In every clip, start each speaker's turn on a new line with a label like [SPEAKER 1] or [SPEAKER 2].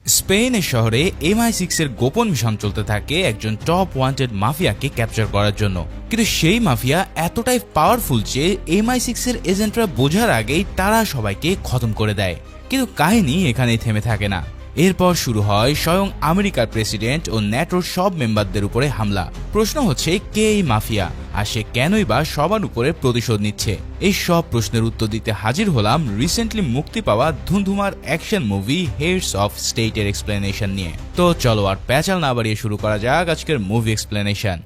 [SPEAKER 1] স্পেনের শহরে MI6 এর গোপন মিশন চলতে থাকে একজন টপ ওয়ান্টেড মাফিয়াকে ক্যাপচার করার জন্য। কিন্তু সেই মাফিয়া এতটাই পাওয়ারফুল যে MI6 এর এজেন্টরা বোঝার আগেই তারা সবাইকে খতম করে দেয়। কিন্তু কাহিনী এখানেই থেমে থাকে না। এরপর শুরু হয় স্বয়ং আমেরিকার প্রেসিডেন্ট ও ন্যাটোর সব মেম্বারদের উপরে হামলা। প্রশ্ন হচ্ছে, কে এই মাফিয়া, আর সে কেনই বা সবার উপরে প্রতিশোধ নিচ্ছে? এই সব প্রশ্নের উত্তর দিতে হাজির হলাম রিসেন্টলি মুক্তি পাওয়া ধুমধুমার অ্যাকশন মুভি হেডস অফ স্টেটের এক্সপ্লেনেশন নিয়ে। তো চলো আর প্যাচাল না বাড়িয়ে শুরু করা যাক আজকের মুভি এক্সপ্লেনেশন।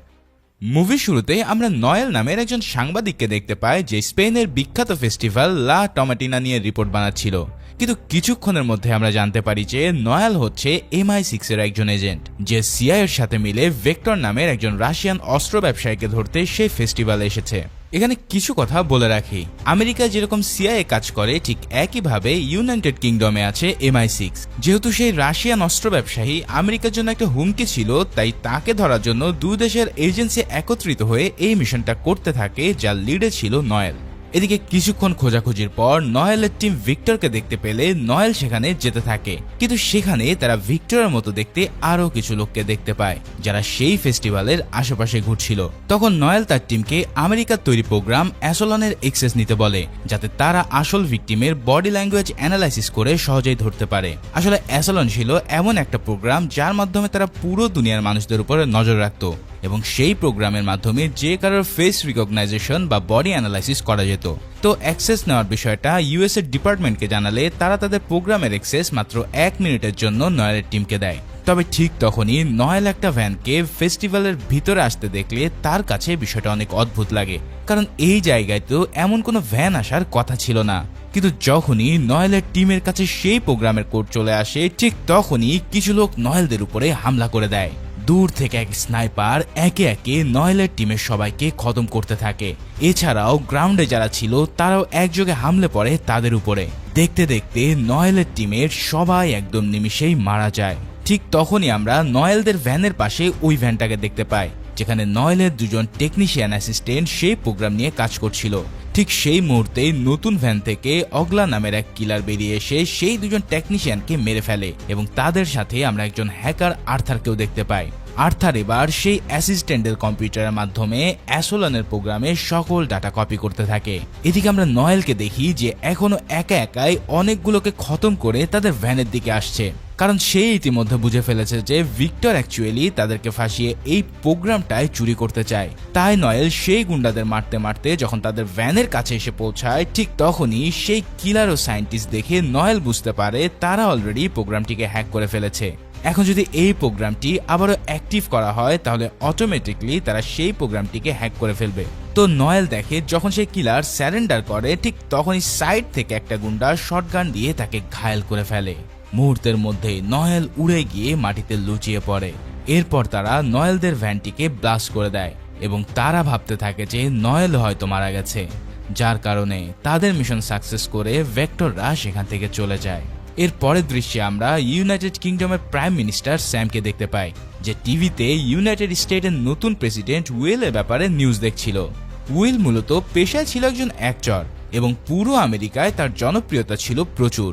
[SPEAKER 1] মুভির শুরুতে আমরা নয়েল নামের একজন সাংবাদিককে দেখতে পাই যে স্পেনের বিখ্যাত ফেস্টিভ্যাল লা টমাটিনা নিয়ে রিপোর্ট বানাচ্ছিল। কিন্তু কিছুক্ষণের মধ্যে আমরা জানতে পারি যে নয়েল হচ্ছে MI6 এর একজন এজেন্ট, যে CIA এর সাথে মিলে ভেক্টর নামের একজন রাশিয়ান অস্ত্র ব্যবসায়ীকে ধরতে সেই ফেস্টিভ্যালে এসেছে। এখানে কিছু কথা বলে রাখি, আমেরিকা যেরকম CIA কাজ করে ঠিক একইভাবে ইউনাইটেড কিংডমে আছে MI6। যেহেতু সেই রাশিয়ান অস্ত্র ব্যবসায়ী আমেরিকার জন্য একটা হুমকি ছিল, তাই তাকে ধরার জন্য দুই দেশের এজেন্সি একত্রিত হয়ে এই মিশনটা করতে থাকে, যার লিডে ছিল নয়েল। এদিকে কিছুক্ষণ খোঁজাখুঁজির পর নয়েলের টিম ভিক্টরকে দেখতে পেলে নয়েল সেখানে যেতে থাকে। কিন্তু সেখানে তারা ভিক্টরের মতো দেখতে আরো কিছু লোককে দেখতে পায়, যারা সেই ফেস্টিভ্যালের আশেপাশে ঘুরছিল। তখন নয়েল তার টিমকে আমেরিকার তৈরি প্রোগ্রাম অ্যাসোলনের এক্সেস নিতে বলে, যাতে তারা আসল ভিকটিমের বডি ল্যাঙ্গুয়েজ অ্যানালাইসিস করে সহজেই ধরতে পারে। আসলে অ্যাসোলন ছিল এমন একটা প্রোগ্রাম যার মাধ্যমে তারা পুরো দুনিয়ার মানুষদের উপরে নজর রাখত, এবং সেই প্রোগ্রামের মাধ্যমে যে কারোর ফেস রিকগনাইজেশন বা বডি অ্যানালাইসিস করা যেত। তো অ্যাক্সেস নেওয়ার বিষয়টা US এর ডিপার্টমেন্টকে জানালে তারা তাদের প্রোগ্রামের অ্যাক্সেস মাত্র 1 মিনিটের জন্য নয়েলের টিমকে দেয়। তবে ঠিক তখনই নয়েল একটা ভ্যানকে ফেস্টিভ্যালের ভিতরে আসতে দেখলে তার কাছে বিষয়টা অনেক অদ্ভুত লাগে, কারণ এই জায়গায় তো এমন কোনো ভ্যান আসার কথা ছিল না। কিন্তু যখনই নয়েলের টিমের কাছে সেই প্রোগ্রামের কোড চলে আসে, ঠিক তখনই কিছু লোক নয়েলদের উপরে হামলা করে দেয়। দূর থেকে এক স্নাইপার একে একে নয়েলের টিমের সবাইকে খতম করতে থাকে। এছাড়াও গ্রাউন্ডে যারা ছিল তারাও একযোগে হামলে পড়ে তাদের উপরে। দেখতে দেখতে নয়েলের টিমের সবাই একদম নিমিষেই মারা যায়। ঠিক তখনই আমরা নয়েলদের ভ্যানের পাশে ওই ভ্যানটাকে দেখতে পাই, যেখানে নয়েলের দুজন টেকনিশিয়ান অ্যাসিস্ট্যান্ট সেই প্রোগ্রাম নিয়ে কাজ করছিল। ঠিক সেই মুহূর্তেই নতুন ভ্যান থেকে অগলা নামের এক কিলার বেরিয়ে এসে সেই দুজন টেকনিশিয়ানকে মেরে ফেলে, এবং তাদের সাথে আমরা একজন হ্যাকার আর্থারকেও দেখতে পাই। আর্থার এবার সেই অ্যাসিস্ট্যান্টের কম্পিউটারের মাধ্যমে অ্যাসোলনের প্রোগ্রামে সকল ডাটা কপি করতে থাকে। এদিকে আমরা নয়েলকে দেখি যে এখনো একা একাই অনেকগুলোকে খতম করে তাদের ভ্যানের দিকে আসছে, কারণ সে ইতিমধ্যে বুঝে ফেলেছে যে ভিক্টর অ্যাকচুয়ালি তাদেরকে ফাঁসিয়ে এই প্রোগ্রামটায় চুরি করতে চায়। তাই নয়েল সেই গুন্ডাদের মারতে মারতে যখন তাদের ভ্যানের কাছে এসে পৌঁছায়, ঠিক তখনই সেই কিলার ও সায়েন্টিস্ট দেখে নয়েল বুঝতে পারে তারা অলরেডি প্রোগ্রামটিকে হ্যাক করে ফেলেছে। এখন যদি এই প্রোগ্রামটি আবারও অ্যাক্টিভ করা হয়, তাহলে অটোমেটিকলি তারা সেই প্রোগ্রামটিকে হ্যাক করে ফেলবে। তো নয়েল দেখে যখন সেই কিলার স্যারেন্ডার করে, ঠিক তখনই সাইড থেকে একটা গুন্ডা শটগান দিয়ে তাকে ঘায়েল করে ফেলে। মুহূর্তের মধ্যেই নয়েল উড়ে গিয়ে মাটিতে লুচিয়ে পড়ে। এরপর তারা নয়েলদের ভ্যানটিকে ব্লাস্ট করে দেয়, এবং তারা ভাবতে থাকে যে নয়েল হয়তো মারা গেছে, যার কারণে তাদের মিশন সাকসেস করে ভেক্টররা সেখান থেকে চলে যায়। এর পরের দৃশ্যে আমরা ইউনাইটেড কিংডমের প্রাইম মিনিস্টার স্যামকে দেখতে পাই, যে টিভিতে ইউনাইটেড স্টেটের নতুন প্রেসিডেন্ট উইলের ব্যাপারে নিউজ দেখছিল। উইল মূলত পেশায় ছিল একজন অ্যাক্টর, এবং পুরো আমেরিকায় তার জনপ্রিয়তা ছিল প্রচুর।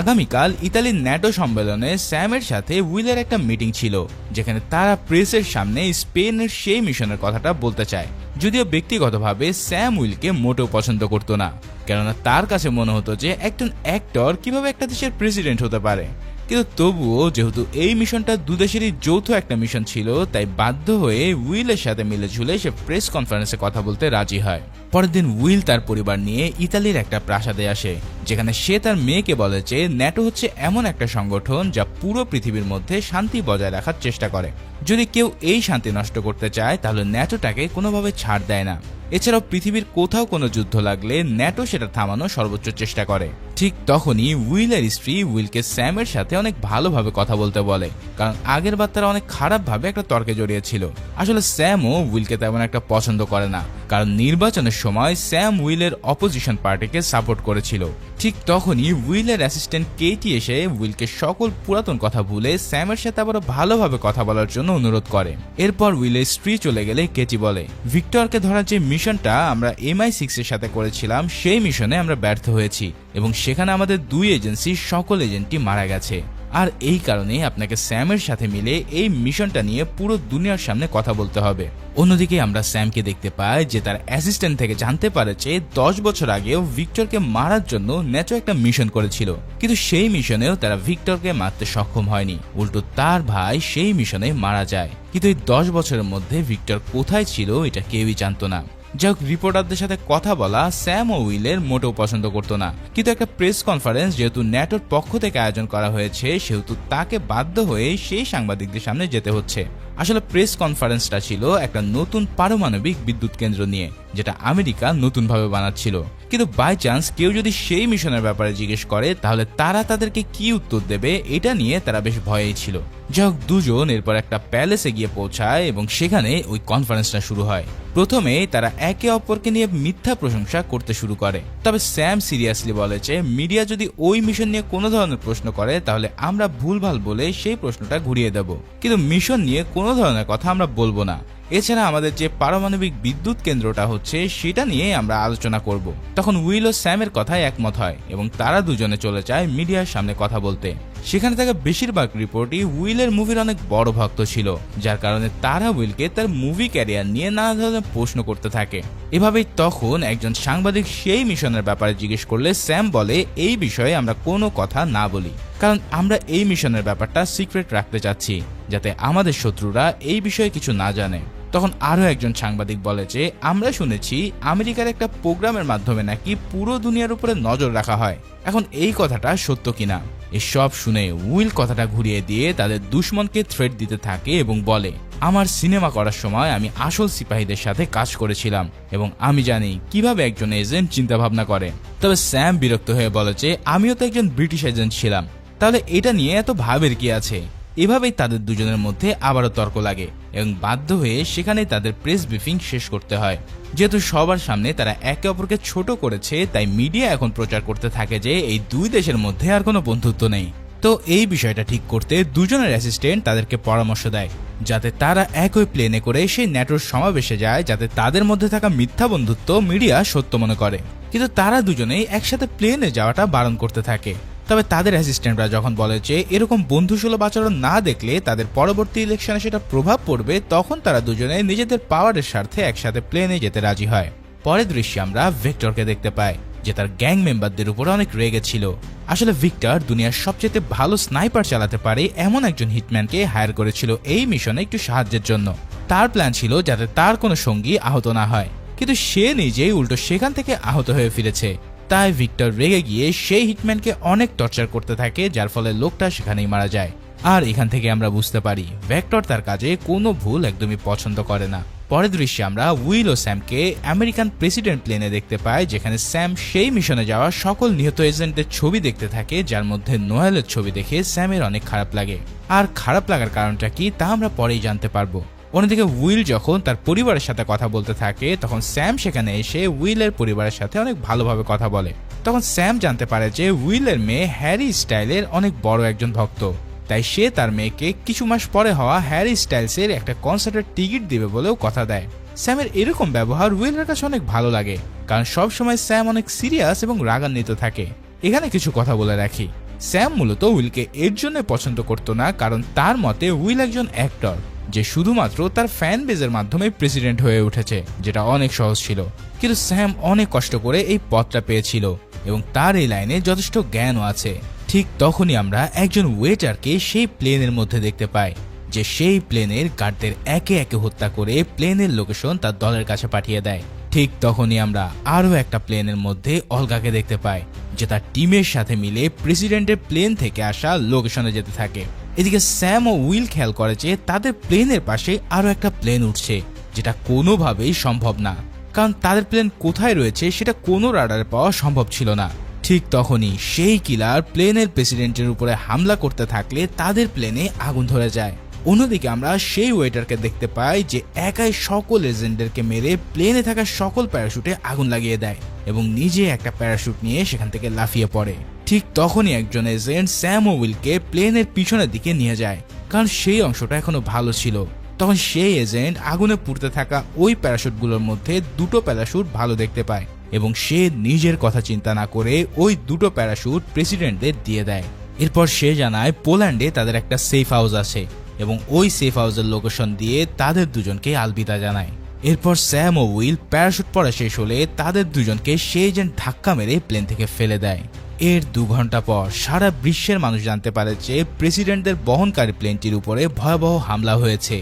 [SPEAKER 1] আগামীকাল ইতালির ন্যাটো সম্মেলনে স্যামের সাথে উইলের একটা মিটিং ছিল, যেখানে তারা প্রেসের সামনে স্পেনের সেই মিশনের কথাটা বলতে চায়। যদিও ব্যক্তিগতভাবে স্যাম উইলকে মোটেও পছন্দ করতো না, কেননা তার কাছে মনে হতো যে একজন অ্যাক্টর কিভাবে একটা দেশের প্রেসিডেন্ট হতে পারে। কিন্তু তবুও যেহেতু এই মিশনটা দুদেশেরই যৌথ একটা মিশন ছিল, তাই বাধ্য হয়ে উইলের সাথে মিলে ঝুলে সে প্রেস কনফারেন্সে কথা বলতে রাজি হয়। পরের দিন উইল তার পরিবার নিয়ে ইতালির একটা প্রাসাদে আসে, যেখানে সে তার মেয়েকে বলে যে ন্যাটো হচ্ছে এমন একটা সংগঠন যা পুরো পৃথিবীর মধ্যে শান্তি বজায় রাখার চেষ্টা করে। যদি কেউ এই শান্তি নষ্ট করতে চায়, তাহলে ন্যাটোটাকে কোনোভাবে ছাড় দেয় না। এছাড়াও পৃথিবীর কোথাও কোনো যুদ্ধ লাগলে ন্যাটো সেটা থামানোর সর্বোচ্চ চেষ্টা করে। ঠিক তখনই উইলের স্ত্রী উইলকে স্যামের সাথে অনেক ভালোভাবে কথা বলতে বলে, কারণ আগের বার তারা অনেক খারাপভাবে একটা তর্কে জড়িয়েছিল। আসলে স্যামও উইলকে তেমন একটা পছন্দ করে না, কারণ নির্বাচনের সময় স্যাম উইলের অপোজিশন পার্টিকে সাপোর্ট করেছিল। ঠিক তখনই উইলের অ্যাসিস্ট্যান্ট কেটি এসে উইলকে সকল পুরাতন কথা ভুলে স্যামের সাথে আবারও ভালোভাবে কথা বলার জন্য অনুরোধ করে। এরপর উইলের স্ত্রী চলে গেলে কেটি বলে, ভিক্টরকে ধরার যে মিশনটা আমরা MI6 এর সাথে করেছিলাম, সেই মিশনে আমরা ব্যর্থ হয়েছি, এবং সেখানে আমাদের দুই এজেন্সির সকল এজেন্টই মারা গেছে। আর এই কারণেই আপনাকে স্যামের সাথে মিলে এই মিশনটা নিয়ে পুরো দুনিয়ার সামনে কথা বলতে হবে। অন্যদিকে আমরা স্যামকে দেখতে পাই যে তার অ্যাসিস্ট্যান্ট থেকে জানতে পারে যে 10 বছর আগেও ভিক্টরকে মারার জন্য ন্যাটো একটা মিশন করেছিল, কিন্তু সেই মিশনেও তারা ভিক্টরকে মারতে সক্ষম হয়নি, উল্টো তার ভাই সেই মিশনে মারা যায়। কিন্তু এই 10 বছরের মধ্যে ভিক্টর কোথায় ছিল এটা কেউই জানতো না। যাই হোক, রিপোর্টারদের সাথে কথা বলা স্যাম ও উইলের মোটেও পছন্দ করতো না, কিন্তু একটা প্রেস কনফারেন্স যেহেতু ন্যাটোর পক্ষ থেকে আয়োজন করা হয়েছে সেহেতু তাকে বাধ্য হয়ে সেই সাংবাদিকদের সামনে যেতে হচ্ছে। আসলে প্রেস কনফারেন্সটা ছিল একটা নতুন পারমাণবিক বিদ্যুৎ কেন্দ্র নিয়ে, যেটা আমেরিকা নতুনভাবে বানাচ্ছিল। কিন্তু বাই চান্স কেউ যদি সেই মিশনের ব্যাপারে জিজ্ঞেস করে তাহলে তারা তাদেরকে কি উত্তর দেবে এটা নিয়ে তারা বেশ ভয়েই ছিল। যাই হোক, দুজন এরপর একটা প্যালেসে গিয়ে পৌঁছায় এবং সেখানে ওই কনফারেন্সটা শুরু হয়। প্রথমে তারা একে অপরকে নিয়ে মিথ্যা প্রশংসা করতে শুরু করে, তবে স্যাম সিরিয়াসলি বলে যে মিডিয়া যদি ওই মিশন নিয়ে কোনো ধরনের প্রশ্ন করে তাহলে আমরা ভুলভাল বলে সেই প্রশ্নটা ঘুরিয়ে দেব, কিন্তু মিশন নিয়ে কোনো ধরনের কথা আমরা বলবো না। এছাড়া আমাদের যে পারমাণবিক বিদ্যুৎ কেন্দ্রটা হচ্ছে সেটা নিয়ে আমরা আলোচনা করব। তখন উইল ও স্যামের কথায় একমত হয় এবং তারা দুজনে চলে যায় মিডিয়ার সামনে কথা বলতে। সেখানে থাকা বেশিরভাগ রিপোর্টই উইলের মুভির অনেক বড় ভক্ত ছিল, যার কারণে তারা উইলকে তার মুভি ক্যারিয়ার নিয়ে নানা ধরনের প্রশ্ন করতে থাকে। এভাবেই তখন একজন সাংবাদিক সেই মিশনের ব্যাপারে জিজ্ঞেস করলে স্যাম বলে এই বিষয়ে আমরা কোনো কথা না বলি, কারণ আমরা এই মিশনের ব্যাপারটা সিক্রেট রাখতে চাচ্ছি যাতে আমাদের শত্রুরা এই বিষয়ে কিছু না জানে। তখন আরো একজন সাংবাদিক বলে যে আমরা শুনেছি আমেরিকার একটা প্রোগ্রামের মাধ্যমে নাকি পুরো দুনিয়ার উপরে নজর রাখা হয়, এখন এই কথাটা সত্য কিনা। এসব শুনে উইল কথাটা ঘুরিয়ে দিয়ে তাদের দুশমনকে থ্রেট দিতে থাকে এবং বলে আমার সিনেমা করার সময় আমি আসল সিপাহীদের সাথে কাজ করেছিলাম এবং আমি জানি কিভাবে একজন এজেন্ট চিন্তা ভাবনা করে। তবে স্যাম বিরক্ত হয়ে বলে যে আমিও তো একজন ব্রিটিশ এজেন্ট ছিলাম, তাহলে এটা নিয়ে এত ভাবের কি আছে। এভাবেই তাদের দুজনের মধ্যে আবারও তর্ক লাগে এবং বাধ্য হয়ে সেখানেই তাদের প্রেস ব্রিফিং শেষ করতে হয়। যেহেতু সবার সামনে তারা একে অপরকে ছোট করেছে তাই মিডিয়া এখন প্রচার করতে থাকে যে এই দুই দেশের মধ্যে আর কোনো বন্ধুত্ব নেই। তো এই বিষয়টা ঠিক করতে দুজনের অ্যাসিস্ট্যান্ট তাদেরকে পরামর্শ দেয় যাতে তারা একই প্লেনে করে সেই ন্যাটোর সমাবেশে যায়, যাতে তাদের মধ্যে থাকা মিথ্যা বন্ধুত্ব মিডিয়া সত্য মনে করে। কিন্তু তারা দুজনেই একসাথে প্লেনে যাওয়াটা বারণ করতে থাকে। তবে তাদের অ্যাসিস্ট্যান্টরা যখন বলে যে এরকম বন্ধুসুলভ আচরণ না দেখলে তাদের পরবর্তী ইলেকশনে সেটা প্রভাব পড়বে, তখন তারা দুজনে নিজেদের পাওয়ারের স্বার্থে একসাথে প্লেনে যেতে রাজি হয়। পরের দৃশ্যে আমরা ভিক্টরকে দেখতে পাই যে তার গ্যাং মেম্বারদের উপর অনেক রেগে ছিল। আসলে ভিক্টর দুনিয়ার সবচেয়ে ভালো স্নাইপার চালাতে পারে এমন একজন হিটম্যানকে হায়ার করেছিল এই মিশনে একটু সাহায্যের জন্য। তার প্ল্যান ছিল যাতে তার কোনো সঙ্গী আহত না হয়, কিন্তু সে নিজেই উল্টো সেখান থেকে আহত হয়ে ফিরেছে। তাই ভিক্টর রেগে গিয়ে সেই হিটম্যানকে অনেক টর্চার করতে থাকে, যার ফলে লোকটা সেখানেই মারা যায়। আর এখান থেকে আমরা বুঝতে পারি ভিক্টর তার কাজে কোনো ভুল একদমই পছন্দ করে না। পরের দৃশ্যে আমরা উইল ও স্যামকে আমেরিকান প্রেসিডেন্ট প্লেনে দেখতে পাই, যেখানে স্যাম সেই মিশনে যাওয়া সকল নিহত এজেন্টের ছবি দেখতে থাকে, যার মধ্যে নোয়েলের ছবি দেখে স্যামের অনেক খারাপ লাগে। আর খারাপ লাগার কারণটা কি তা আমরা পরেই জানতে পারবো। অন্যদিকে উইল যখন তার পরিবারের সাথে কথা বলতে থাকে তখন স্যাম সেখানে এসে উইলের পরিবারের সাথে অনেক ভালোভাবে কথা বলে। তখন স্যাম জানতে পারে যে উইলের মেয়ে হ্যারি স্টাইলের অনেক বড় একজন ভক্ত, তাই সে তার মেয়েকে কিছু মাস পরে হওয়া হ্যারি স্টাইলসের একটা কনসার্টের টিকিট দিবে বলেও কথা দেয়। স্যামের এরকম ব্যবহার উইলের কাছে অনেক ভালো লাগে, কারণ সবসময় স্যাম অনেক সিরিয়াস এবং রাগান্বিত থাকে। এখানে কিছু কথা বলে রাখি, স্যাম মূলত উইলকে এর জন্য পছন্দ করতো না কারণ তার মতে উইল একজন অ্যাক্টর যে শুধুমাত্র তার ফ্যান বেজের মাধ্যমে প্রেসিডেন্ট হয়ে উঠেছে, যেটা অনেক সহজ ছিল। কিন্তু স্যাম অনেক কষ্ট করে এই পদটা পেয়েছিল এবং তার এই লাইনে যথেষ্ট জ্ঞানও আছে। ঠিক তখনই আমরা একজন ওয়েটারকে সেই প্লেনের মধ্যে দেখতে পাই যে সেই প্লেনের গার্ডদের একে একে হত্যা করে প্লেনের লোকেশন তার দলের কাছে পাঠিয়ে দেয়। ঠিক তখনই আমরা আরো একটা প্লেনের মধ্যে অলগাকে দেখতে পাই যে তার টিমের সাথে মিলে প্রেসিডেন্টের প্লেন থেকে আসা লোকেশনে যেতে থাকে। এদিকে স্যাম ও উইল খেয়াল করে যে তাদের প্লেনের পাশে আরো একটা প্লেন উঠছে, যেটা কোনোভাবেই সম্ভব না, কারণ তাদের প্লেন কোথায় রয়েছে সেটা কোনো রাডারে পাওয়া সম্ভব ছিল না। ঠিক তখনই সেই কিলার প্লেনের প্রেসিডেন্টের উপরে হামলা করতে থাকলে তাদের প্লেনে আগুন ধরে যায়। অন্যদিকে আমরা সেই ওয়েটারকে দেখতে পাই যে একাই সকল এজেন্টদেরকে মেরে প্লেনে থাকা সকল প্যারাশুটে আগুন লাগিয়ে দেয় এবং নিজে একটা প্যারাশুট নিয়ে সেখান থেকে লাফিয়ে পড়ে। ঠিক তখনই একজন এজেন্ট স্যাম ও উইলকে প্লেনের পিছনের দিকে নিয়ে যায়, কারণ সেই অংশটা এখনো ভালো ছিল। তখন সেই এজেন্ট আগুনে পুড়তে থাকা ওই প্যারাশুটগুলোর মধ্যে দুটো প্যারাশুট ভালো দেখতে পায় এবং সে নিজের কথা চিন্তা না করে ওই দুটো প্যারাশুট প্রেসিডেন্টদের দিয়ে দেয়। এরপর সে জানায় পোল্যান্ডে তাদের একটা সেফ হাউস আছে এবং ওই সেফ হাউসের লোকেশন দিয়ে তাদের দুজনকে আলবিদা জানায়। এরপর স্যাম ও উইল প্যারাশুট পরা শেষ হলে তাদের দুজনকে সে এজেন্ট ধাক্কা মেরে প্লেন থেকে ফেলে দেয়। এর 2 ঘন্টা পর সারা বিশ্বের মানুষ জানতে পারে যে প্রেসিডেন্টদের বহনকারী প্লেনটির উপরে ভয়াবহ হামলা হয়েছে।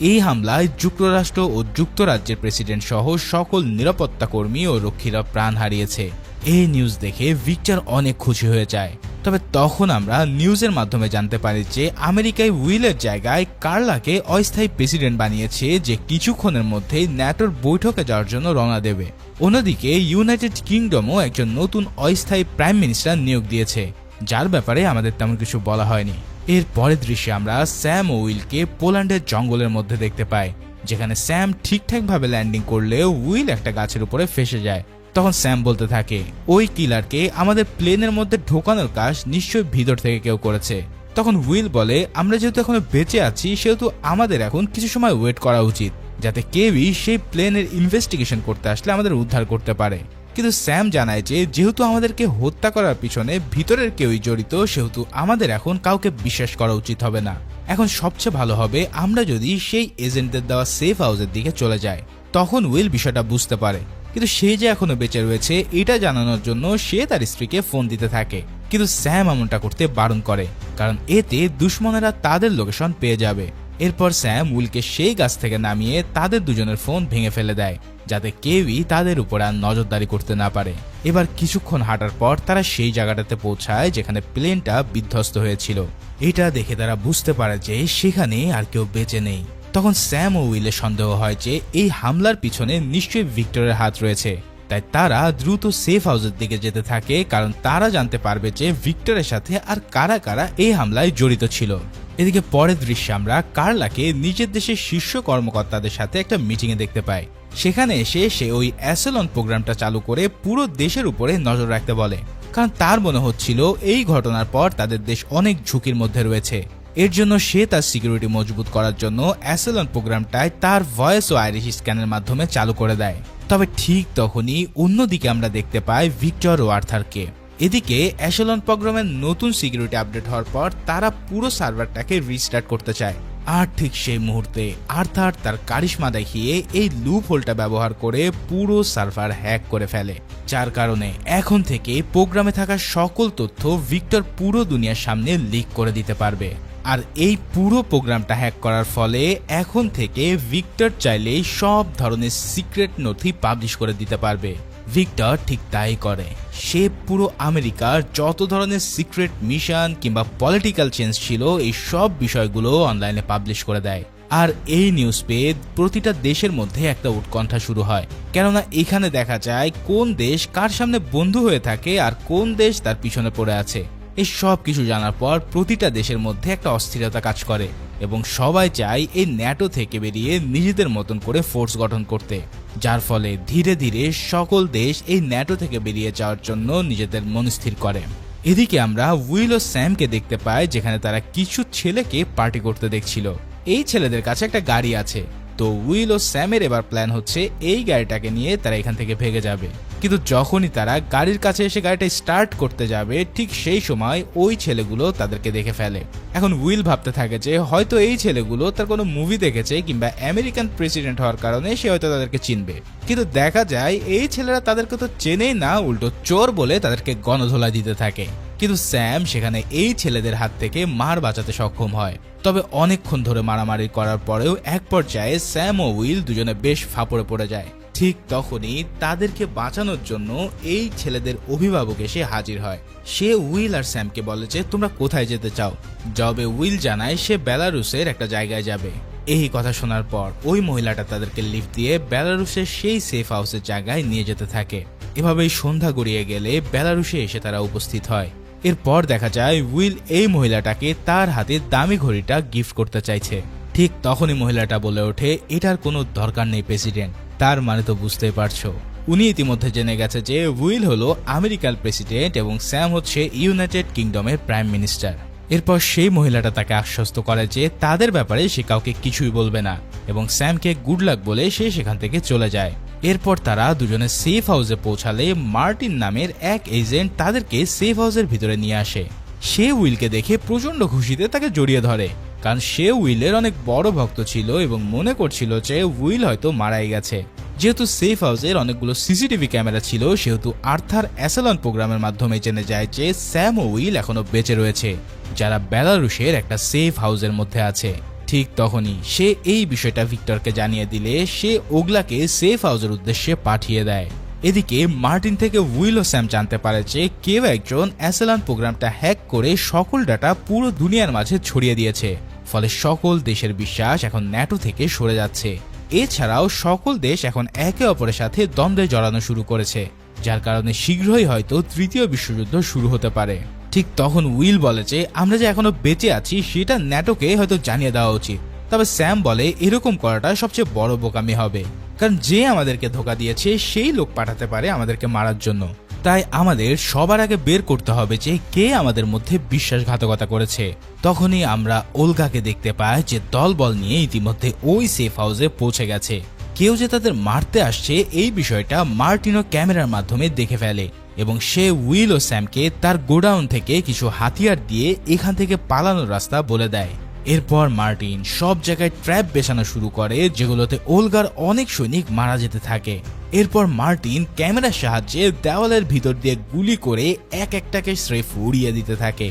[SPEAKER 1] এই হামলায় যুক্তরাষ্ট্র ও যুক্তরাজ্যের প্রেসিডেন্ট সহ সকল নিরাপত্তা কর্মী ও রক্ষীরা প্রাণ হারিয়েছে। এই নিউজ দেখে ভিক্টর অনেক খুশি হয়ে যায়। তবে তখন আমরা নিউজের মাধ্যমে জানতে পারি যে আমেরিকায় উইলের জায়গায় কার্লাকে অস্থায়ী প্রেসিডেন্ট বানিয়েছে, যে কিছুক্ষণের মধ্যেই ন্যাটোর বৈঠকে যাওয়ার জন্য রওনা দেবে। অন্যদিকে ইউনাইটেড কিংডমও একজন নতুন অস্থায়ী প্রাইম মিনিস্টার নিয়োগ দিয়েছে, যার ব্যাপারে আমাদের তেমন কিছু বলা হয়নি। এর পরের দৃশ্যে আমরা স্যাম ও উইলকে পোল্যান্ডের জঙ্গলের মধ্যে দেখতে পাই, যেখানে স্যাম ঠিকঠাকভাবে ল্যান্ডিং করলেও উইল একটা গাছের উপরে ফেসে যায়। তখন স্যাম বলতে থাকে ওই কিলারকে আমাদের প্লেনের মধ্যে ঢোকানোর কাজ নিশ্চয়ই ভিতর থেকে কেউ করেছে। তখন উইল বলে আমরা যেহেতু এখনো বেঁচে আছি সেহেতু আমাদের এখন কিছু সময় ওয়েট করা উচিত, যাতে কেউই সেই প্লেনের ইনভেস্টিগেশন করতে আসলে আমাদের উদ্ধার করতে পারে। কিন্তু স্যাম জানায় যে যেহেতু আমাদেরকে হত্যা করার পিছনে ভিতরের কেউই জড়িত, সেহেতু আমাদের এখন কাউকে বিশ্বাস করা উচিত হবে না। এখন সবচেয়ে ভালো হবে আমরা যদি সেই এজেন্টদের দেওয়া সেফ হাউসের দিকে চলে যাই। তখন উইল বিষয়টা বুঝতে পারে, কিন্তু সে যে এখনো বেঁচে রয়েছে এটা জানানোর জন্য সে তার স্ত্রীকে ফোন দিতে থাকে। কিন্তু স্যাম এমনটা করতে বারণ করে, কারণ এতে দুশ্মনেরা তাদের লোকেশন পেয়ে যাবে। এরপর স্যাম উইলকে সেই গাছ থেকে নামিয়ে তাদের দুজনের ফোন ভেঙে ফেলে দেয়, যাতে কেউই তাদের উপর আর নজরদারি করতে না পারে। এবার কিছুক্ষণ হাঁটার পর তারা সেই জায়গাটাতে পৌঁছায় যেখানে প্লেনটা বিধ্বস্ত হয়েছিল। এটা দেখে তারা বুঝতে পারে যে সেখানে আর কেউ বেঁচে নেই। তখন স্যাম ও উইলের সন্দেহ হয় যে এই হামলার পিছনে নিশ্চয়ই ভিক্টরের হাত রয়েছে, তাই তারা দ্রুত সেফ হাউসের দিকে যেতে থাকে, কারণ তারা জানতে পারবে যে ভিক্টরের সাথে আর কারা কারা এই হামলায় জড়িত ছিল। এদিকে পরের দৃশ্যে আমরা কার্লাকে নিজের দেশের শীর্ষ কর্মকর্তাদের সাথে একটা মিটিংয়ে দেখতে পাই। সেখানে এসে সে ওই অ্যাসেলন প্রোগ্রামটা চালু করে পুরো দেশের উপরে নজর রাখতে বলে, কারণ তার মনে হচ্ছিল এই ঘটনার পর তাদের দেশ অনেক ঝুঁকির মধ্যে রয়েছে। এর জন্য সে তার সিকিউরিটি মজবুত করার জন্য অ্যাসেলন প্রোগ্রামটায় তার ভয়েস ও আইরিশ স্ক্যানের মাধ্যমে চালু করে দেয়। তবে ঠিক তখনই অন্যদিকে আমরা দেখতে পাই ভিক্টর ও আর্থারকে। এদিকে অ্যাসেলন প্রোগ্রামের নতুন সিকিউরিটি আপডেট হওয়ার পর তারা পুরো সার্ভারটাকে রিস্টার্ট করতে চায়। আর ঠিক সেই মুহূর্তে আর্থার তার কারিশমা দেখিয়ে এই লুপ হোলটা ব্যবহার করে পুরো সার্ভার হ্যাক করে ফেলে, যার কারণে এখন থেকে প্রোগ্রামে থাকা সকল তথ্য ভিক্টর পুরো দুনিয়ার সামনে লিক করে দিতে পারবে। আর এই পুরো প্রোগ্রামটা হ্যাক করার ফলে এখন থেকে ভিক্টর চাইলেই সব ধরনের সিক্রেট নথি পাবলিশ করে দিতে পারবে। ভিক্টর ঠিক তাই করে। সে পুরো আমেরিকার যত ধরনের সিক্রেট মিশন কিংবা পলিটিক্যাল চেঞ্জ ছিল এই সব বিষয়গুলো অনলাইনে পাবলিশ করে দেয়। আর এই নিউজ পেয়ে প্রতিটা দেশের মধ্যে একটা উৎকণ্ঠা শুরু হয়, কেননা এখানে দেখা যায় কোন দেশ কার সামনে বন্ধু হয়ে থাকে আর কোন দেশ তার পিছনে পড়ে আছে। এই সব কিছু জানার পর প্রতিটা দেশের মধ্যে একটা অস্থিরতা কাজ করে এবং সবাই চায় এই ন্যাটো থেকে বেরিয়ে নিজেদের মতন করে ফোর্স গঠন করতে, যার ফলে ধীরে ধীরে সকল দেশ এই ন্যাটো থেকে বেরিয়ে যাওয়ার জন্য নিজেদের মনস্থির করে। এদিকে আমরা উইল ও স্যামকে দেখতে পাই যেখানে তারা কিছু ছেলেকে পার্টি করতে দেখছিল। এই ছেলেদের কাছে একটা গাড়ি আছে, তো উইল ও স্যামের এবার প্ল্যান হচ্ছে এই গাড়িটাকে নিয়ে তারা এখান থেকে ভেগে যাবে। কিন্তু যখনই তারা গাড়ির কাছে এসে গাড়িটা স্টার্ট করতে যাবে ঠিক সেই সময় ওই ছেলেগুলো তাদেরকে দেখে ফেলে। এখন উইল ভাবতে থাকে যে হয়তো এই ছেলেগুলো তার কোনো মুভি দেখেছে কিংবা আমেরিকান প্রেসিডেন্ট হওয়ার কারণে সে হয়তো তাদেরকে চিনবে, কিন্তু দেখা যায় এই ছেলেরা তাদেরকে তো চেনেই না, উল্টো চোর বলে তাদেরকে গণধোলাই দিতে থাকে। কিন্তু স্যাম সেখানে এই ছেলেদের হাত থেকে মার বাঁচাতে সক্ষম হয়। তবে অনেকক্ষণ ধরে মারামারি করার পরেও এক পর্যায়ে স্যাম ও উইল দুজনে বেশ ফাঁপড়ে পড়ে যায়। ঠিক তখনই তাদেরকে বাঁচানোর জন্য এই ছেলেদের অভিভাবক এসে হাজির হয়। সে উইল আর স্যামকে বলে যে তোমরা কোথায় যেতে চাও। জবে উইল জানায় সে বেলারুসের একটা জায়গায় যাবে। এই কথা শোনার পর ওই মহিলাটা তাদেরকে লিফট দিয়ে বেলারুসের সেই সেফ হাউসের জায়গায় নিয়ে যেতে থাকে। এভাবেই সন্ধ্যা গড়িয়ে গেলে বেলারুসে এসে তারা উপস্থিত হয়। এরপর দেখা যায় উইল এই মহিলাটাকে তার হাতে দামি ঘড়িটা গিফট করতে চাইছে। ঠিক তখনই মহিলাটা বলে ওঠে এটার কোনো দরকার নেই প্রেসিডেন্ট। তার মানে তো বুঝতেই পারছো, উনি ইতিমধ্যে জেনে গেছে যে উইল হলো আমেরিকার প্রেসিডেন্ট এবং স্যাম হচ্ছে ইউনাইটেড কিংডমের প্রাইম মিনিস্টার। এরপর সেই মহিলাটা তাকে আশ্বস্ত করে যে তাদের ব্যাপারে সে কাউকে কিছুই বলবে না এবং স্যামকে গুড লাক বলে সে সেখান থেকে চলে যায়। এরপর তারা দুজনে সেফ হাউসে পৌঁছালে মার্টিন নামের এক এজেন্ট তাদেরকে সেফ হাউসের ভিতরে নিয়ে আসে। সে উইলকে দেখে প্রচন্ড খুশিতে তাকে জড়িয়ে ধরে, কারণ সে উইলের অনেক বড় ভক্ত ছিল এবং মনে করছিল যে উইল হয়তো মারাই গেছে। যেহেতু সেফ হাউসের অনেকগুলো সিসিটিভি ক্যামেরা ছিল, সেহেতু আর্থার অ্যাসেলন প্রোগ্রামের মাধ্যমে জেনে যায় যে স্যাম ও উইল এখনো বেঁচে রয়েছে, যারা বেলারুশের একটা সেফ হাউসের মধ্যে আছে। ঠিক তখনই সে এই বিষয়টা ভিক্টরকে জানিয়ে দিলে সে ওগলাকে সেফ হাউসের উদ্দেশ্যে পাঠিয়ে দেয়। এদিকে মার্টিন থেকে উইল ও স্যাম জানতে পারে যে কেউ একজন অ্যাসেলন প্রোগ্রামটা হ্যাক করে সকল ডাটা পুরো দুনিয়ার মাঝে ছড়িয়ে দিয়েছে, ফলে সকল দেশের বিশ্বাস এখন ন্যাটো থেকে সরে যাচ্ছে। এছাড়াও সকল দেশ এখন একে অপরের সাথে দ্বন্দ্বে জড়ানো শুরু করেছে, যার কারণে শীঘ্রই হয়তো তৃতীয় বিশ্বযুদ্ধ শুরু হতে পারে। ঠিক তখন উইল বলে যে আমরা যে এখনো বেঁচে আছি সেটা ন্যাটোকে হয়তো জানিয়ে দেওয়া উচিত। তবে স্যাম বলে এরকম করাটা সবচেয়ে বড় বোকামি হবে, কারণ যে আমাদেরকে ধোঁকা দিয়েছে সেই লোক পাঠাতে পারে আমাদেরকে মারার জন্য। তাই আমাদের সবার আগে বের করতে হবে যে কে আমাদের মধ্যে বিশ্বাসঘাতকতা করেছে। তখনই আমরা ওলগাকে দেখতে পাই যে দলবল নিয়ে ইতিমধ্যে ওই সেফ হাউসে পৌঁছে গেছে। কেউ যে তাদের মারতে আসছে এই বিষয়টা মার্টিনো ক্যামেরার মাধ্যমে দেখে ফেলে এবং সে উইল ও স্যামকে তার গোডাউন থেকে কিছু হাতিয়ার দিয়ে এখান থেকে পালানোর রাস্তা বলে দেয়। এরপর মার্টিন সব জায়গায় ট্র্যাপ বেছানো শুরু করে, যেগুলোতে ওলগার অনেক সৈনিক মারা যেতে থাকে। এরপর মার্টিন ক্যামেরার সাহায্যে দেওয়ালের ভিতর দিয়ে গুলি করে এক একটাকে স্রেফ উড়িয়ে দিতে থাকে।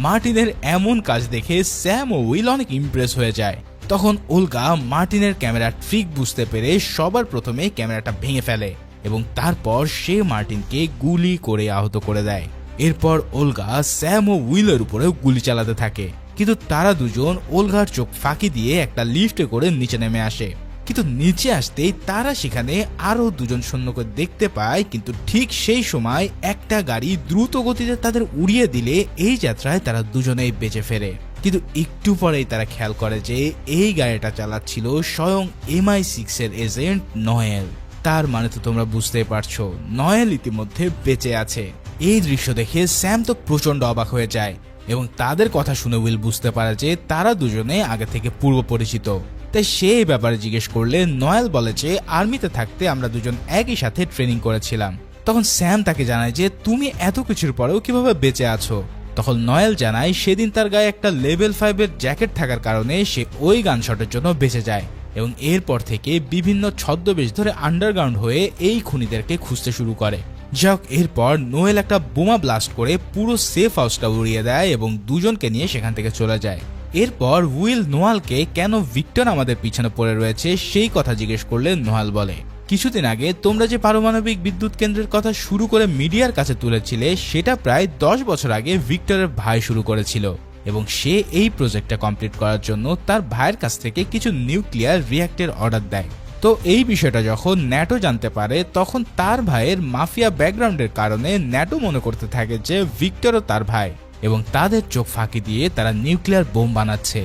[SPEAKER 1] মার্টিনের এমন কাজ দেখে স্যাম ও উইল অনেক ইমপ্রেস হয়ে যায়। তখন ওলগা মার্টিনের ক্যামেরার ট্রিক বুঝতে পেরে সবার প্রথমে ক্যামেরাটা ভেঙে ফেলে এবং তারপর সে মার্টিনকে গুলি করে আহত করে দেয়। এরপর ওলগা স্যাম ও উইলের উপরেও গুলি চালাতে থাকে, কিন্তু তারা দুজন ওলগার চোখ ফাঁকি দিয়ে একটা লিফটে করে নিচে নেমে আসে। কিন্তু নিচে আসতেই তারা সেখানে আরো দুজন সৈন্যকে দেখতে পায়, কিন্তু ঠিক সেই সময় একটা গাড়ি দ্রুত গতিতে তাদের উড়িয়ে দিলে এই যাত্রায় তারা দুজনেই বেঁচে ফেরে। কিন্তু একটু পরেই তারা খেয়াল করে যে এই গাড়িটা চালাচ্ছিল স্বয়ং MI6 এর এজেন্ট নয়েল। তার মানে তো তোমরা বুঝতেই পারছো নয়েল ইতিমধ্যে বেঁচে আছে। এই দৃশ্য দেখে স্যাম তো প্রচন্ড অবাক হয়ে যায় এবং তাদের কথা শুনে উইল বুঝতে পারে যে তারা দুজনে আগে থেকে পূর্ব পরিচিত। তাই সে এই ব্যাপারে জিজ্ঞেস করলে নয়েল বলে যে আর্মিতে থাকতে আমরা দুজন একই সাথে ট্রেনিং করেছিলাম। তখন স্যাম তাকে জানায় যে তুমি এত কিছুর পরেও কিভাবে বেঁচে আছো। তখন নয়েল জানায় সেদিন তার গায়ে একটা লেভেল 5 এর জ্যাকেট থাকার কারণে সে ওই গানশটের জন্য বেঁচে যায় এবং এরপর থেকে বিভিন্ন ছদ্মবেশ ধরে আন্ডারগ্রাউন্ড হয়ে এই খুনিদেরকে খুঁজতে শুরু করে। যাক, এরপর নোয়েল একটা বোমা ব্লাস্ট করে পুরো সেফ হাউসটা উড়িয়ে দেয় এবং দুজনকে নিয়ে সেখান থেকে চলে যায়। এরপর উইল নোয়ালকে কেন ভিক্টর আমাদের পিছনে পড়ে রয়েছে সেই কথা জিজ্ঞেস করলে নোয়াল বলে কিছুদিন আগে তোমরা যে পারমাণবিক বিদ্যুৎ কেন্দ্রের কথা শুরু করে মিডিয়ার কাছে তুলেছিলে সেটা প্রায় 10 বছর আগে ভিক্টরের ভাই শুরু করেছিল এবং সে এই প্রজেক্টটা কমপ্লিট করার জন্য তার ভাইয়ের কাছ থেকে কিছু নিউক্লিয়ার রিঅ্যাক্টর অর্ডার দেয়। তো এই বিষয়টা যখন ন্যাটো জানতে পারে তখন তার ভাইয়ের মাফিয়া ব্যাকগ্রাউন্ডের কারণে ন্যাটো মনে করতে থাকে যে ভিক্টরও তার ভাই এবং তাদের চোখ ফাঁকি দিয়ে তারা নিউক্লিয়ার বোম বানাচ্ছে,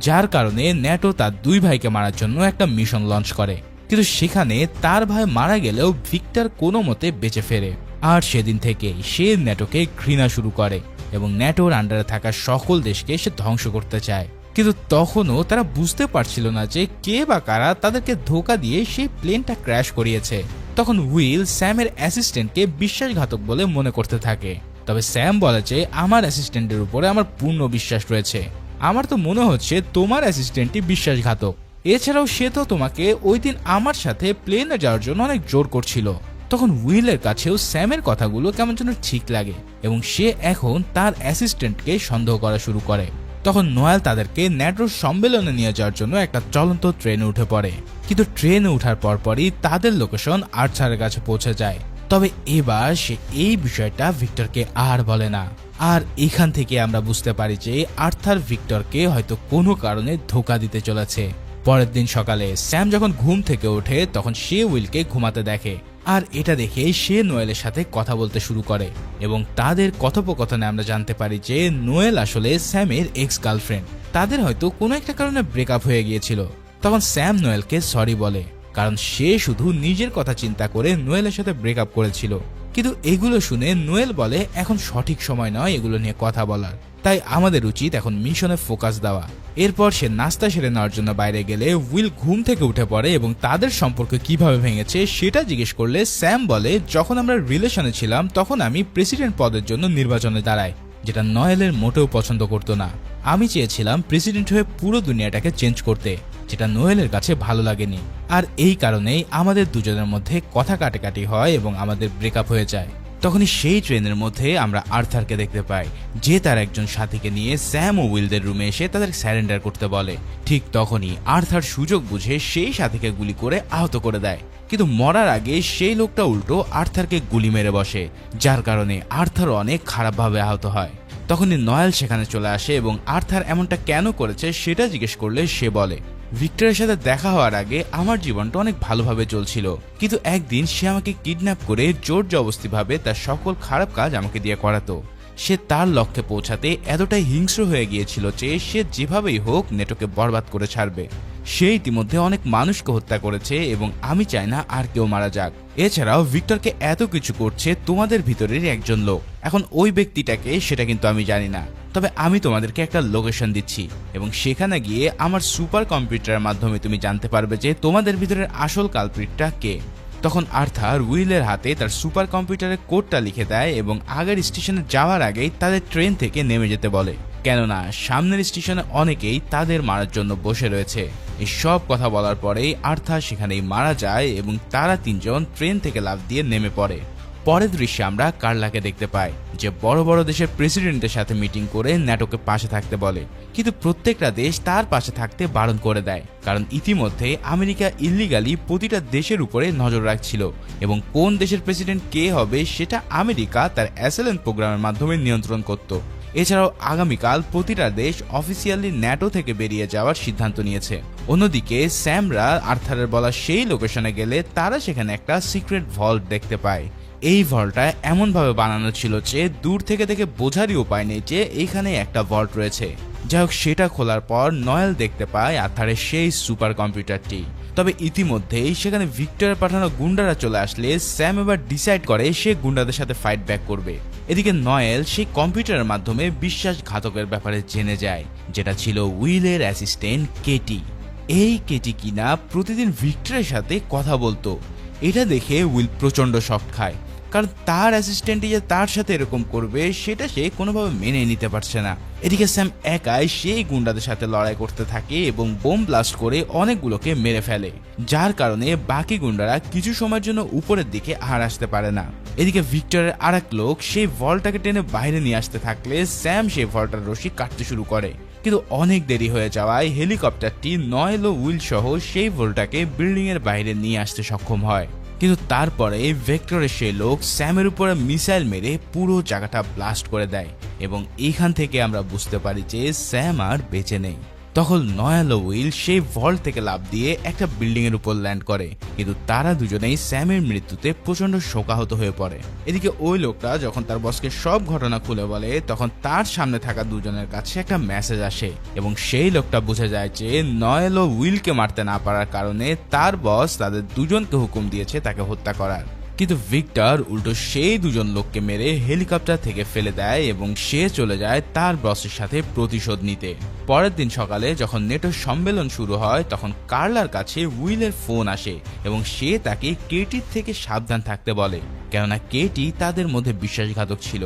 [SPEAKER 1] যার কারণে ন্যাটো তার দুই ভাইকে মারার জন্য একটা মিশন লঞ্চ করে। কিন্তু সেখানে তার ভাই মারা গেলেও ভিক্টর কোনো মতে বেঁচে ফেরে আর সেদিন থেকে সে ন্যাটোকে ঘৃণা শুরু করে এবং ন্যাটোর আন্ডারে থাকা সকল দেশকে সে ধ্বংস করতে চায়। কিন্তু তখনও তারা বুঝতে পারছিল না যে কে বা কারা তাদেরকে ধোঁকা দিয়ে সেই প্লেনটা ক্র্যাশ করিয়েছে। তখন উইল স্যামের অ্যাসিস্ট্যান্টকে বিশ্বাসঘাতক বলে মনে করতে থাকে, তবে স্যাম বলে যে আমার অ্যাসিস্ট্যান্টের উপরে আমার পূর্ণ বিশ্বাস রয়েছে, আমার তো মনে হচ্ছে তোমার অ্যাসিস্ট্যান্টই বিশ্বাসঘাতক। এছাড়াও সে তো তোমাকে ওই দিন আমার সাথে প্লেনে যাওয়ার জন্য অনেক জোর করছিল। তখন উইলের কাছেও স্যামের কথাগুলো কেমন যেন ঠিক লাগে এবং সে এখন তার অ্যাসিস্ট্যান্টকে সন্দেহ করা শুরু করে। তখন নোয়েল তাদেরকে ন্যাটোর সম্মেলনে নিয়ে যাওয়ার জন্য একটা চলন্ত ট্রেনে উঠে পড়ে, কিন্তু ট্রেনে ওঠার পরপরই তাদের লোকেশন আর্থারের কাছে পৌঁছে যায়। তবে এবার সে এই বিষয়টা ভিক্টরকে আর বলে না, আর এখান থেকে আমরা বুঝতে পারি যে আর্থার ভিক্টরকে হয়তো কোনো কারণে ধোঁকা দিতে চলেছে। পরের দিন সকালে স্যাম যখন ঘুম থেকে ওঠে তখন সে উইলকে ঘুমাতে দেখে আর এটা দেখে সে নোয়েলের সাথে কথা বলতে শুরু করে এবং তাদের কথোপকথনে আমরা জানতে পারি যে নোয়েল আসলে স্যামের এক্স গার্লফ্রেন্ড। তাদের হয়তো কোনো একটা কারণে ব্রেকআপ হয়ে গিয়েছিল। তখন স্যাম নোয়েলকে সরি বলে, কারণ সে শুধু নিজের কথা চিন্তা করে নোয়েলের সাথে ব্রেকআপ করেছিল। কিন্তু এগুলো শুনে নোয়েল বলে এখন সঠিক সময় নয় এগুলো নিয়ে কথা বলার, তাই আমাদের উচিত এখন মিশনে ফোকাস দেওয়া। এরপর সে নাস্তা সেরে নেওয়ার জন্য বাইরে গেলে উইল ঘুম থেকে উঠে পড়ে এবং তাদের সম্পর্ক কিভাবে ভেঙেছে সেটা জিজ্ঞেস করলে স্যাম বলে যখন আমরা রিলেশনে ছিলাম তখন আমি প্রেসিডেন্ট পদের জন্য নির্বাচনে দাঁড়াই, যেটা নয়েলের মোটেও পছন্দ করতো না। আমি চেয়েছিলাম প্রেসিডেন্ট হয়ে পুরো দুনিয়াটাকে চেঞ্জ করতে, যেটা নোয়েলের কাছে ভালো লাগেনি। আর এই কারণেই আমাদের দুজনের মধ্যে কথা কাটাকাটি হয় এবং আমাদের ব্রেকআপ হয়ে যায়। তখনই সেই ট্রেনের মধ্যে আমরা আর্থারকে দেখতে পাই, যে তার একজন সাথীকে নিয়ে স্যাম ও উইলদের রুমে এসে তাদের স্যারেন্ডার করতে বলে। ঠিক তখনই আর্থার সুযোগ বুঝে সেই সাথীকে গুলি করে আহত করে দেয়, কিন্তু মরার আগে সেই লোকটা উল্টো আর্থারকে গুলি মেরে বসে, যার কারণে আর্থার অনেক খারাপভাবে আহত হয়। তখনই নয়েল সেখানে চলে আসে এবং আর্থার এমনটা কেন করেছে সেটা জিজ্ঞেস করলে সে বলে, ভিক্টরের সাথে দেখা হওয়ার আগে আমার জীবনটা অনেক ভালোভাবে চলছিল, কিন্তু একদিন সে আমাকে কিডন্যাপ করে জোর জবরদস্তিভাবে তার সকল খারাপ কাজ আমাকে দিয়ে করাতো। সে তার লক্ষ্যে পৌঁছাতে এতটাই হিংস্র হয়ে গিয়েছিল যে সে যেভাবেই হোক নেটোকে বরবাদ করে ছাড়বে। সে ইতিমধ্যে অনেক মানুষকে হত্যা করেছে এবং আমি চাই না আর কেউ মারা যাক। এছাড়াও ভিক্টরকে এত কিছু করছে তোমাদের ভিতরেরই একজন লোক। এখন ওই ব্যক্তিটাকে সেটা কিন্তু আমি জানি না, তবে আমি তোমাদেরকে একটা লোকেশন দিচ্ছি এবং সেখানে গিয়ে আমার সুপার কম্পিউটারের মাধ্যমে তুমি জানতে পারবে যে তোমাদের ভিতরের আসল কালপ্রিটটা কে। তখন আর্থার উইলের হাতে তার সুপার কম্পিউটারের কোডটা লিখে দেয় এবং আগের স্টেশনে যাওয়ার আগেই তাদের ট্রেন থেকে নেমে যেতে বলে, কেননা সামনের স্টেশনে অনেকেই তাদের মারার জন্য বসে রয়েছে। এই সব কথা বলার পরেই আর্থার সেখানেই মারা যায় এবং তারা তিনজন ট্রেন থেকে লাফ দিয়ে নেমে পড়ে। পরের দৃশ্যে আমরা কার্লাকে দেখতে পাই, যে বড় বড় দেশের প্রেসিডেন্টের সাথে মিটিং করে ন্যাটোকে পাশে থাকতে বলে, কিন্তু প্রত্যেকটা দেশ তার পাশে থাকতে বারণ করে দেয়, কারণ ইতিমধ্যে আমেরিকা ইল্লিগালি প্রতিটা দেশের উপরে নজর রাখছিল এবং কোন দেশের প্রেসিডেন্ট কে হবে সেটা আমেরিকা তার অ্যাসেলেন্ট প্রোগ্রামের মাধ্যমে নিয়ন্ত্রণ করত। এছাড়াও আগামীকাল প্রতিটা দেশ অফিসিয়ালি ন্যাটো থেকে বেরিয়ে যাওয়ার সিদ্ধান্ত নিয়েছে। অন্যদিকে স্যামরা আর্থারের বলা সেই লোকেশনে গেলে তারা সেখানে একটা সিক্রেট ভল্ট দেখতে পায়। এই ভল্টটা এমনভাবে বানানো ছিল যে দূর থেকে দেখে বোঝারই উপায় নেই যে এইখানে একটা ভল্ট রয়েছে। যাই হোক, সেটা খোলার পর নয়েল দেখতে পায় আর্থারের সেই সুপার কম্পিউটারটি। তবে ইতিমধ্যেই সেখানে ভিক্টরের পাঠানো গুন্ডারা চলে আসলে স্যাম এবার ডিসাইড করে সে গুন্ডাদের সাথে ফাইট ব্যাক করবে। এদিকে নয়েল সেই কম্পিউটারের মাধ্যমে বিশ্বাসঘাতকের ব্যাপারে জেনে যায়, যেটা ছিল উইলের অ্যাসিস্ট্যান্ট কেটি। এই কেটি কিনা প্রতিদিন ভিক্টরের সাথে কথা বলতো। এটা দেখে উইল প্রচন্ড শক খায়, কারণ তার অ্যাসিস্ট্যান্টই যে তার সাথে এরকম করবে সেটা সে কোনোভাবে মেনে নিতে পারছে না। এদিকে স্যাম একাই সেই গুন্ডাদের সাথে লড়াই করতে থাকে এবং বোম ব্লাস্ট করে অনেকগুলোকে মেরে ফেলে, যার কারণে বাকি গুন্ডারা কিছু সময়ের জন্য উপরের দিকে আর আসতে পারে না। এদিকে ভিক্টরের আরেক লোক সেই ভল্টটাকে টেনে বাইরে নিয়ে আসতে থাকলে স্যাম সেই ভল্টার রশি কাটতে শুরু করে, কিন্তু অনেক দেরি হয়ে যাওয়ায় হেলিকপ্টারটি নয়েল ও উইল সহ সেই ভল্টটাকে বিল্ডিং এর বাইরে নিয়ে আসতে সক্ষম হয়। কিন্তু তারপরে ভেক্টরের সেই লোক স্যামের উপরে মিসাইল মেরে পুরো জায়গাটা ব্লাস্ট করে দেয় এবং এইখান থেকে আমরা বুঝতে পারি যে স্যাম আর বেঁচে নেই। তখন নয়েল ও উইল সেই ভল্ট থেকে লাফ দিয়ে একটা বিল্ডিং এর উপর ল্যান্ড করে, কিন্তু তারা দুজনেই স্যামের মৃত্যুতে প্রচন্ড শোকাহত হয়ে পড়ে। এদিকে ওই লোকটা যখন তার বসকে সব ঘটনা খুলে বলে, তখন তার সামনে থাকা দুজনের কাছে একটা মেসেজ আসে এবং সেই লোকটা বুঝে যায় যে নয়েল ও উইলকে মারতে না পারার কারণে তার বস তাদের দুজনকে হুকুম দিয়েছে তাকে হত্যা করার। কিন্তু ভিক্টর উল্টো সেই দুজন লোককে মেরে হেলিকপ্টার থেকে ফেলে দেয় এবং সে চলে যায় তার বসের সাথে প্রতিশোধ নিতে। পরের দিন সকালে যখন নেটোর সম্মেলন শুরু হয়, তখন কার্লার কাছে উইলের ফোন আসে এবং সে তাকে কেটির থেকে সাবধান থাকতে বলে, কেননা কেটি তাদের মধ্যে বিশ্বাসঘাতক ছিল।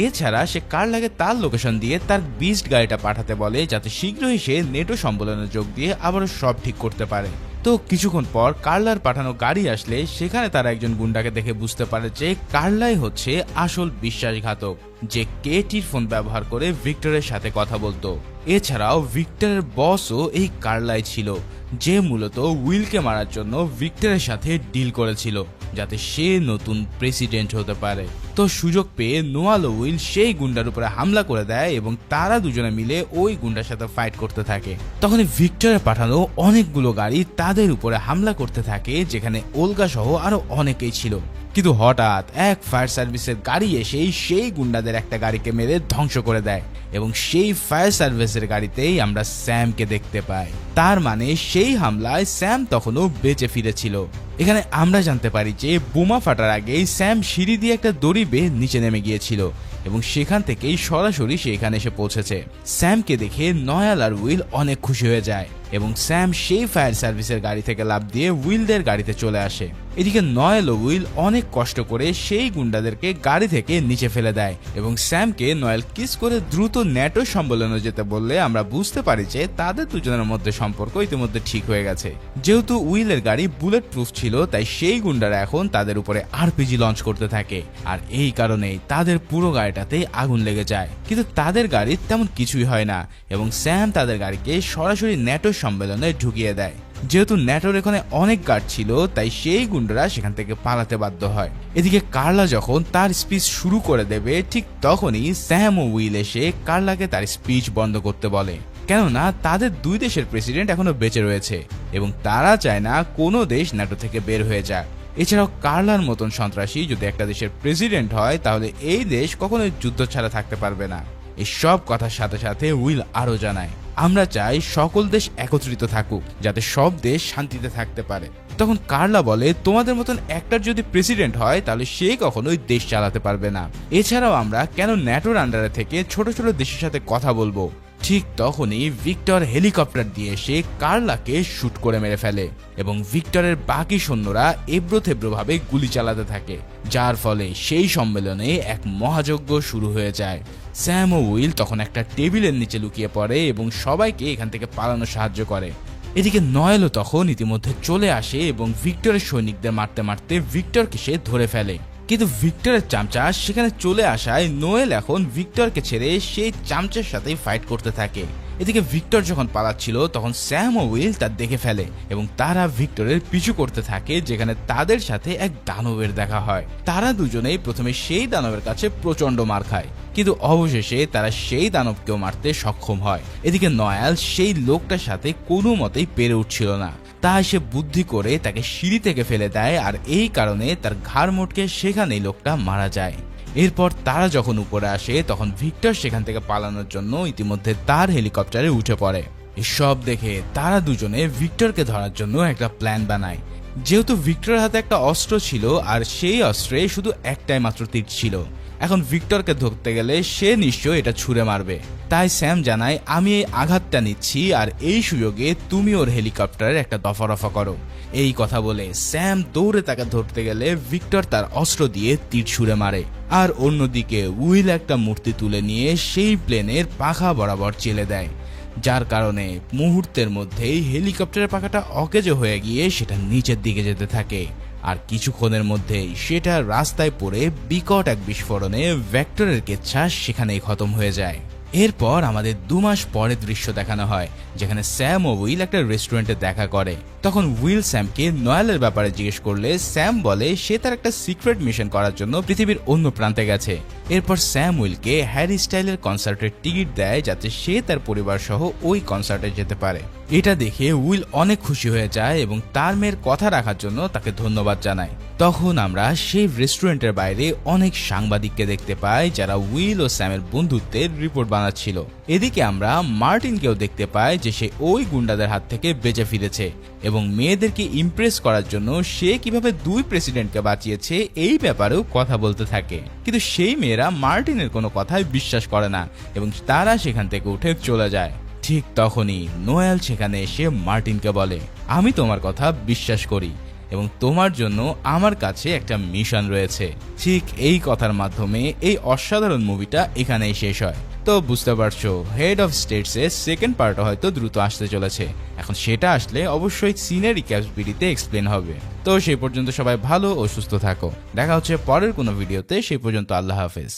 [SPEAKER 1] এছাড়া সে কার্লাকে তার লোকেশন দিয়ে তার বিস্ট গাড়িটা পাঠাতে বলে, যাতে শীঘ্রই সে নেটো সম্মেলনে যোগ দিয়ে আবারও সব ঠিক করতে পারে। তো কিছুক্ষণ পর কার্লার পাঠানো গাড়ি আসলে সেখানে তারা একজন গুন্ডাকে দেখে বুঝতে পারে যে কার্লাই হচ্ছে আসল বিশ্বাসঘাতক, যে কেটির ফোন ব্যবহার করে ভিক্টরের সাথে কথা বলতো। এছাড়াও ভিক্টরের বসও এই কার্লাই ছিল, যে মূলত উইলকে মারার জন্য ভিক্টরের সাথে ডিল করেছিল যাতে সে নতুন প্রেসিডেন্ট হতে পারে। তো সুযোগ পেয়ে নোয়াল ও উইল সেই গুন্ডার উপরে হামলা করে দেয় এবং তারা দুজনে মিলে ওই গুন্ডার সাথে ফাইট করতে থাকে। তখন ভিক্টরের পাঠানো অনেকগুলো গাড়ি তাদের উপরে হামলা করতে থাকে, যেখানে ওলগা সহ আরো অনেকেই ছিল। কিন্তু হঠাৎ এক ফায়ার সার্ভিসের গাড়ি এসেই সেই গুন্ডাদের একটা গাড়িকে মেরে ধ্বংস করে দেয় এবং সেই ফায়ার সার্ভিসের গাড়িতেই আমরা স্যামকে দেখতে পাই। তার মানে সেই হামলায় স্যাম তখনও বেঁচে ফিরেছিল। এখানে আমরা জানতে পারি যে বোমা ফাটার আগেই স্যাম সিঁড়ি দিয়ে একটা দড়ি বেয়ে নিচে নেমে গিয়েছিল এবং সেখান থেকেই সরাসরি সে এখানে এসে পৌঁছেছে। স্যামকে দেখে নয়াল আর উইল অনেক খুশি হয়ে যায় এবং স্যাম সেই ফায়ার সার্ভিসের গাড়ি থেকে লাফ দিয়ে উইলদের গাড়িতে চলে আসে। এদিকে নয়েল ও উইল অনেক কষ্ট করে সেই গুন্ডাদেরকে গাড়ি থেকে নিচে ফেলে দেয় এবং স্যামকে নয়েল কিস করে দ্রুত ন্যাটো সম্মেলনে যেতে বললে আমরা বুঝতে পারি যে তাদের দুজনের মধ্যে সম্পর্ক ইতিমধ্যে ঠিক হয়ে গেছে। যেহেতু উইলের গাড়ি বুলেট প্রুফ ছিল, তাই সেই গুন্ডারা এখন তাদের উপরে আরপিজি লঞ্চ করতে থাকে, আর এই কারণেই তাদের পুরো গাড়িটাতে আগুন লেগে যায়। কিন্তু তাদের গাড়ির তেমন কিছুই হয় না এবং স্যাম তাদের গাড়িকে সরাসরি ন্যাটো সম্মেলনে ঢুকিয়ে দেয়। যেহেতু ন্যাটোর এখানে অনেক গার্ড ছিল, তাই সেই গুন্ডারা সেখান থেকে পালাতে বাধ্য হয়। এদিকে কার্লা যখন তার স্পিচ শুরু করে দেবে, ঠিক তখনই স্যাম ও উইল এসে কার্লাকে তার স্পিচ বন্ধ করতে বলে, কেননা তাদের দুই দেশের প্রেসিডেন্ট এখনো বেঁচে রয়েছে এবং তারা চায় না কোনো দেশ ন্যাটো থেকে বের হয়ে যাক। এছাড়াও কার্লার মতন সন্ত্রাসী যদি একটা দেশের প্রেসিডেন্ট হয়, তাহলে এই দেশ কখনোই যুদ্ধ ছাড়া থাকতে পারবে না। এই সব কথার সাথে সাথে উইল আরো জানায়, আমরা চাই সকল দেশ একত্রিত থাকুক, যাতে সব দেশ শান্তিতে থাকতে পারে। তখন কার্লা বলে, তোমাদের মতন একটার যদি প্রেসিডেন্ট হয়, তাহলে সে কখনোই দেশ চালাতে পারবে না। এছাড়াও আমরা কেন ন্যাটোর আন্ডারে থেকে ছোট ছোট দেশের সাথে কথা বলবো। ঠিক তখনই ভিক্টর হেলিকপ্টার দিয়ে এসে কার্লাকে শুট করে মেরে ফেলে এবং ভিক্টরের বাকি সৈন্যরা এবড়োথেবড়োভাবে গুলি চালাতে থাকে, যার ফলে সেই সম্মেলনে এক মহাযজ্ঞ শুরু হয়ে যায়। স্যাম ও উইল তখন একটা টেবিলের নিচে লুকিয়ে পড়ে এবং সবাইকে এখান থেকে পালানো সাহায্য করে। এদিকে নয়েলও তখন ইতিমধ্যে চলে আসে এবং ভিক্টরের সৈনিকদের মারতে মারতে ভিক্টরকে সে ধরে ফেলে। কিন্তু ভিক্টরের চামচা সেখানে চলে আসায় নোয়েল এখন ভিক্টরকে ছেড়ে সেই চামচার সাথেই ফাইট করতে থাকে। এদিকে ভিক্টর যখন পালাচ্ছিল, তখন স্যাম ও উইল তা দেখে ফেলে এবং তারা ভিক্টরের পিছু করতে থাকে, যেখানে তাদের সাথে এক দানবের দেখা হয়। তারা দুজনেই প্রথমে সেই দানবের কাছে প্রচন্ড মার খায়, কিন্তু অবশেষে তারা সেই দানবকেও মারতে সক্ষম হয়। এদিকে নয়াল সেই লোকটার সাথে কোনো মতেই পেরে উঠছিল না, তাই সে বুদ্ধি করে তাকে সিঁড়ি থেকে ফেলে দেয়, আর এই কারণে তার ঘাড় মোটকে সেখানেই লোকটা মারা যায়। এরপর তারা যখন উপরে আসে, তখন ভিক্টর সেখান থেকে পালানোর জন্য ইতিমধ্যে তার হেলিকপ্টারে উঠে পড়ে। এসব দেখে তারা দুজনে ভিক্টরকে ধরার জন্য একটা প্ল্যান বানায়। যেহেতু ভিক্টরের হাতে একটা অস্ত্র ছিল, আর সেই অস্ত্রে শুধু একটাই মাত্র তীর ছিল, এখন ভিক্টরকে ধরতে গেলে সে নিশ্চয় এটা ছুঁড়ে মারবে। তাই স্যাম জানায়, আমি এই আঘাতটা নিচ্ছি, আর এই সুযোগে তুমি ওর হেলিকপ্টারের একটা দফা করো। এই কথা বলে স্যাম দৌড়ে তাকে ধরতে গেলে ভিক্টর তার অস্ত্র দিয়ে তীর ছুঁড়ে মারে, আর অন্যদিকে উইল একটা মূর্তি তুলে নিয়ে সেই প্লেনের পাখা বরাবর চেলে দেয়, যার কারণে মুহূর্তের মধ্যেই হেলিকপ্টারের পাখাটা অকেজো হয়ে গিয়ে সেটা নিচের দিকে যেতে থাকে। আর কিছুক্ষণের মধ্যেই সেটা রাস্তায় পড়ে বিকট এক বিস্ফোরণে ভেক্টরের কেচ্ছা সেখানেই খতম হয়ে যায়। এরপর আমাদের 2 মাস পরের দৃশ্য দেখানো হয়, যেখানে স্যাম ও উইল একটা রেস্টুরেন্টে দেখা করে। তখন উইল স্যামকে নয়েলের ব্যাপারে জিজ্ঞেস করলে স্যাম বলে সে তার একটা সিক্রেট মিশন করার জন্য পৃথিবীর অন্য প্রান্তে গেছে। এরপর স্যাম উইলকে হ্যারি স্টাইলের কনসার্টের টিকিট দেয়, যাতে সে তার পরিবার সহ ওই কনসার্টে যেতে পারে। এটা দেখে উইল অনেক খুশি হয়ে যায় এবং তার মেয়ের কথা রাখার জন্য তাকে ধন্যবাদ জানায়। তখন আমরা সেই রেস্টুরেন্টের বাইরে অনেক সাংবাদিককে দেখতে পাই, যারা উইল ও স্যামের বন্ধুত্বের রিপোর্ট বানাচ্ছিল। এদিকে আমরা মার্টিনকেও দেখতে পাই, যে সে ওই গুন্ডাদের হাত থেকে বেঁচে ফিরেছে এবং মেয়েদেরকে ইমপ্রেস করার জন্য সে কিভাবে 2 প্রেসিডেন্টকে বাঁচিয়েছে এই ব্যাপারেও কথা বলতে থাকে। কিন্তু সেই মেয়েরা মার্টিনের কোনো কথায় বিশ্বাস করে না এবং তারা সেখান থেকে উঠে চলে যায়। ঠিক তখনই নোয়েল সেখানে এসে মার্টিনকে বলে, আমি তোমার কথা বিশ্বাস করি এবং তোমার জন্য আমার কাছে একটা মিশন রয়েছে। ঠিক এই কথার মাধ্যমে এই অসাধারণ মুভিটা এখানেই শেষ হয়। তো বুঝতে পারছো, হেড অফ স্টেটস এর সেকেন্ড পার্ট হয়তো দ্রুত আসতে চলেছে। এখন সেটা আসলে অবশ্যই সিনের রিক্যাপস ভিডিওতে এক্সপ্লেন হবে। তো সেই পর্যন্ত সবাই ভালো ও সুস্থ থাকো, দেখা হচ্ছে পরের কোনো ভিডিওতে। সেই পর্যন্ত আল্লাহ হাফেজ।